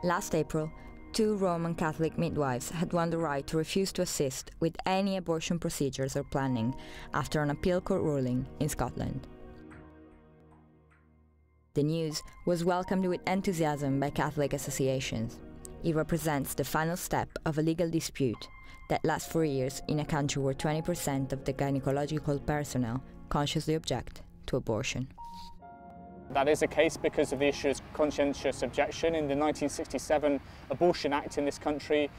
Last April, 2 Roman Catholic midwives had won the right to refuse to assist with any abortion procedures or planning after an appeal court ruling in Scotland. The news was welcomed with enthusiasm by Catholic associations. It represents the final step of a legal dispute that lasts for years in a country where 20% of the gynecological personnel consciously object to abortion. That is the case because of the issue of conscientious objection. In the 1967 Abortion Act in this country,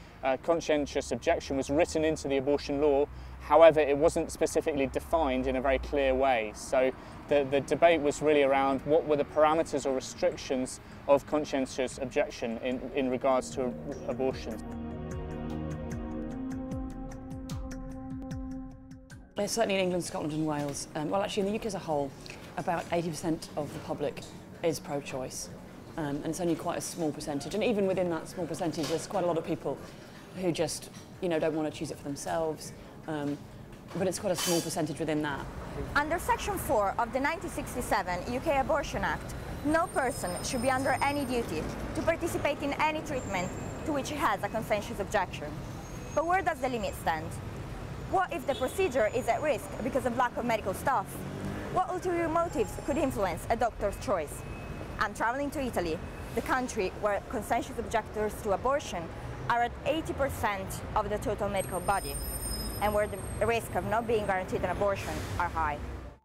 conscientious objection was written into the abortion law. However, it wasn't specifically defined in a very clear way. So the debate was really around what were the parameters or restrictions of conscientious objection in regards to abortion. Certainly in England, Scotland and Wales, well actually in the UK as a whole, about 80% of the public is pro-choice, and it's only quite a small percentage. And even within that small percentage, there's quite a lot of people who just, don't want to choose it for themselves. But it's quite a small percentage within that. Under Section 4 of the 1967 UK Abortion Act, no person should be under any duty to participate in any treatment to which he has a conscientious objection. But where does the limit stand? What if the procedure is at risk because of lack of medical staff? What ulterior motives could influence a doctor's choice? I'm traveling to Italy, the country where conscientious objectors to abortion are at 80% of the total medical body, and where the risk of not being guaranteed an abortion are high.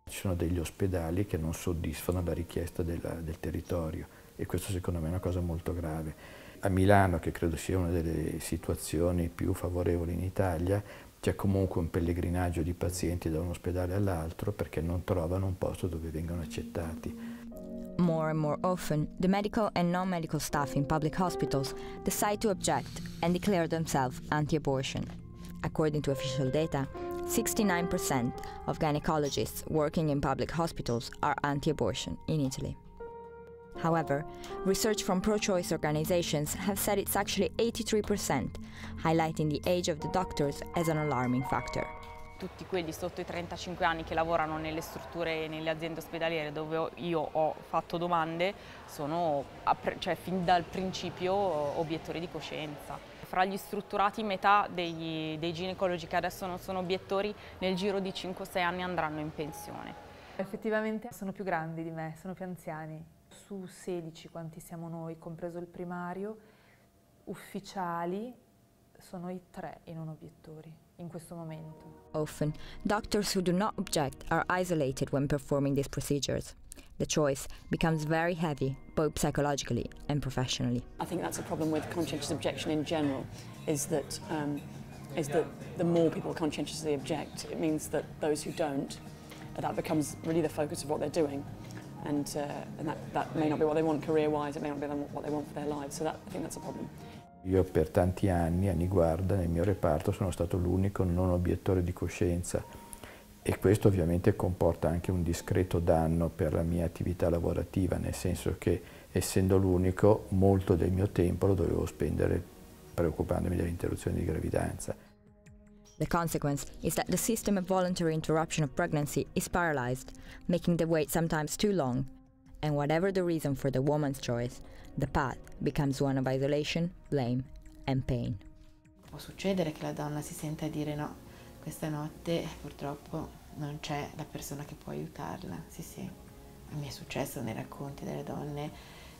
Ci sono degli ospedali che non soddisfano la richiesta del territorio e questo secondo me è una cosa molto grave. A Milano, che credo sia una delle situazioni più favorevoli in Italia, c'è comunque un pellegrinaggio di pazienti da un ospedale all'altro perché non trovano un posto dove vengano accettati. More and more often, the medical and non-medical staff in public hospitals decide to object and declare themselves anti-abortion. According to official data, 69% of gynecologists working in public hospitals are anti-abortion in Italy. However, research from pro-choice organizations have said it's actually 83%, highlighting the age of the doctors as an alarming factor. Tutti quelli sotto i 35 anni che lavorano nelle strutture, nelle aziende ospedaliere dove io ho fatto domande, sono fin dal principio obiettori di coscienza. Fra gli strutturati metà dei ginecologi che adesso non sono obiettori nel giro di 5-6 anni andranno in pensione. Effettivamente sono più grandi di me, sono più anziani. Su 16 quanti siamo noi, compreso il primario, ufficiali sono i 3 i non obiettori in questo momento. Often, doctors who do not object are isolated when performing these procedures. The choice becomes very heavy, both psychologically and professionally. I think that's a problem with conscientious objection in general, is that the more people conscientiously object, it means that those who don't, that becomes really the focus of what they're doing. And that may not be what they want career-wise, it may not be what they want for their lives, so I think that's a problem. Io per tanti anni guarda, nel mio reparto sono stato l'unico non obiettore di coscienza e questo ovviamente comporta anche un discreto danno per la mia attività lavorativa, nel senso che essendo l'unico molto del mio tempo lo dovevo spendere preoccupandomi delle interruzioni di gravidanza. The consequence is that the system of voluntary interruption of pregnancy is paralyzed, making the wait sometimes too long. And whatever the reason for the woman's choice, the path becomes one of isolation, blame and pain. Può succedere che la donna si senta dire no, questa notte purtroppo non c'è la persona che può aiutarla. Sì. Mi è successo nei racconti delle donne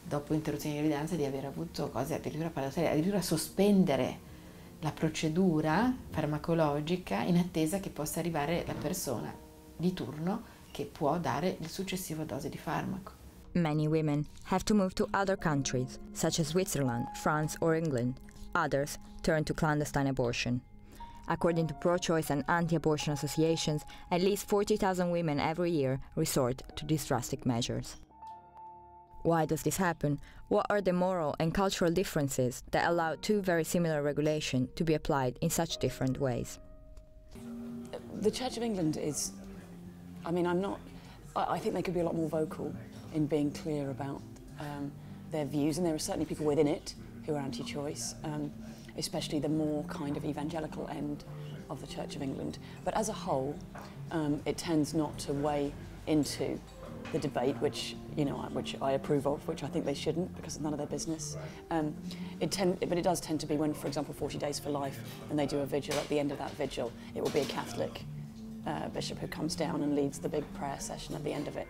dopo interruzioni di gravidanza di aver avuto cose addirittura paradossali, addirittura sospendere la procedura farmacologica in attesa che possa arrivare la persona di turno che può dare il successivo dose di farmaco. Many women have to move to other countries, such as Switzerland, France or England. Others turn to clandestine abortion. According to pro-choice and anti-abortion associations, at least 40,000 women every year resort to these drastic measures. Why does this happen? What are the moral and cultural differences that allow two very similar regulations to be applied in such different ways? The Church of England is, I think they could be a lot more vocal in being clear about their views, and there are certainly people within it who are anti-choice, especially the more kind of evangelical end of the Church of England. But as a whole, it tends not to weigh into the debate, which I approve of, which I think they shouldn't because it's none of their business. But it does tend to be when, for example, 40 Days for Life, and they do a vigil. At the end of that vigil, it will be a Catholic bishop who comes down and leads the big prayer session at the end of it.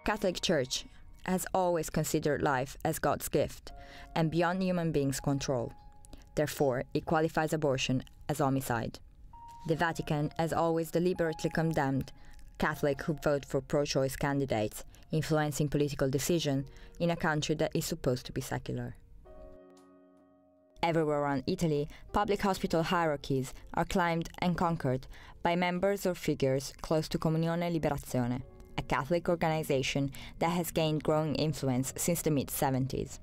Catholic Church has always considered life as God's gift and beyond human beings' control. Therefore, it qualifies abortion as homicide. The Vatican has always deliberately condemned Catholics who vote for pro-choice candidates, influencing political decisions in a country that is supposed to be secular. Everywhere around Italy, public hospital hierarchies are climbed and conquered by members or figures close to Comunione Liberazione, a Catholic organization that has gained growing influence since the mid-70s.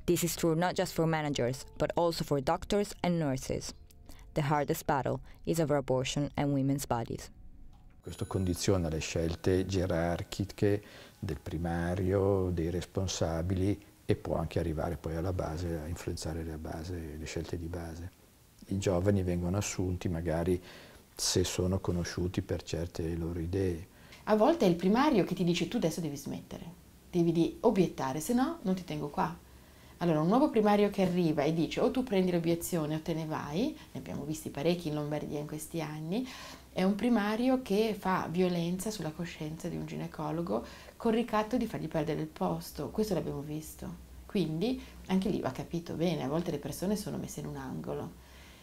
This is true not just for managers, but also for doctors and nurses. The hardest battle is over abortion and women's bodies. Questo condiziona le scelte gerarchiche del primario, dei responsabili e può anche arrivare poi alla base, a influenzare le scelte di base. I giovani vengono assunti magari se sono conosciuti per certe loro idee. A volte è il primario che ti dice tu adesso devi smettere, devi obiettare, se no non ti tengo qua. Allora un nuovo primario che arriva e dice o tu prendi l'obiezione o te ne vai, ne abbiamo visti parecchi in Lombardia in questi anni, è un primario che fa violenza sulla coscienza di un ginecologo col ricatto di fargli perdere il posto, questo l'abbiamo visto. Quindi anche lì va capito bene, a volte le persone sono messe in un angolo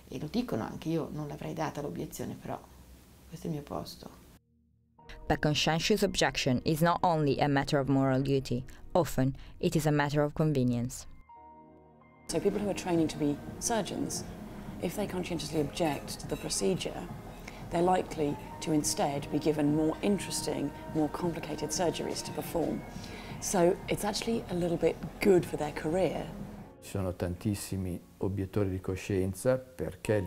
e lo dicono anche io non l'avrei data l'obiezione, però questo è il mio posto. But conscientious objection is not only a matter of moral duty, often it is a matter of convenience. So people who are training to be surgeons, if they conscientiously object to the procedure, they're likely to instead be given more interesting, more complicated surgeries to perform. So it's actually a little bit good for their career. Ci sono tantissimi obiettori di coscienza perché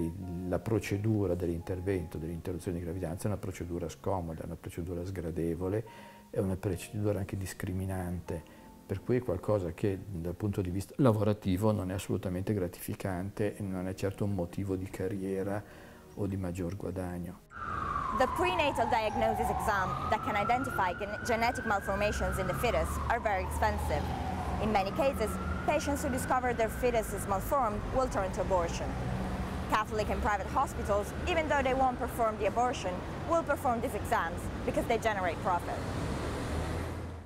la procedura dell'intervento, dell'interruzione di gravidanza è una procedura scomoda, è una procedura sgradevole, è una procedura anche discriminante. Per cui è qualcosa che dal punto di vista lavorativo non è assolutamente gratificante e non è certo un motivo di carriera o di maggior guadagno. The prenatal diagnosis exam that can identify genetic malformations in the fetus are very expensive. In many cases, patients who discover their fetus is malformed will turn to abortion. Catholic and private hospitals, even though they won't perform the abortion, will perform these exams because they generate profit.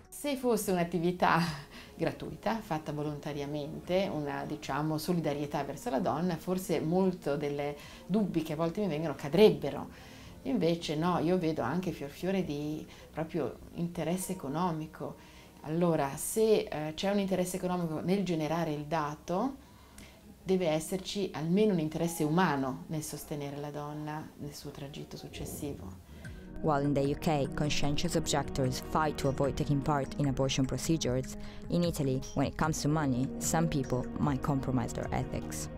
Se fosse un'attività gratuita, fatta volontariamente, una diciamo solidarietà verso la donna, forse molto delle dubbi che a volte mi vengono cadrebbero. Invece no, io vedo anche fior di proprio interesse economico. Allora, se c'è un interesse economico nel generare il dato, deve esserci almeno un interesse umano nel sostenere la donna nel suo tragitto successivo. While in the UK, conscientious objectors fight to avoid taking part in abortion procedures, in Italy, when it comes to money, some people might compromise their ethics.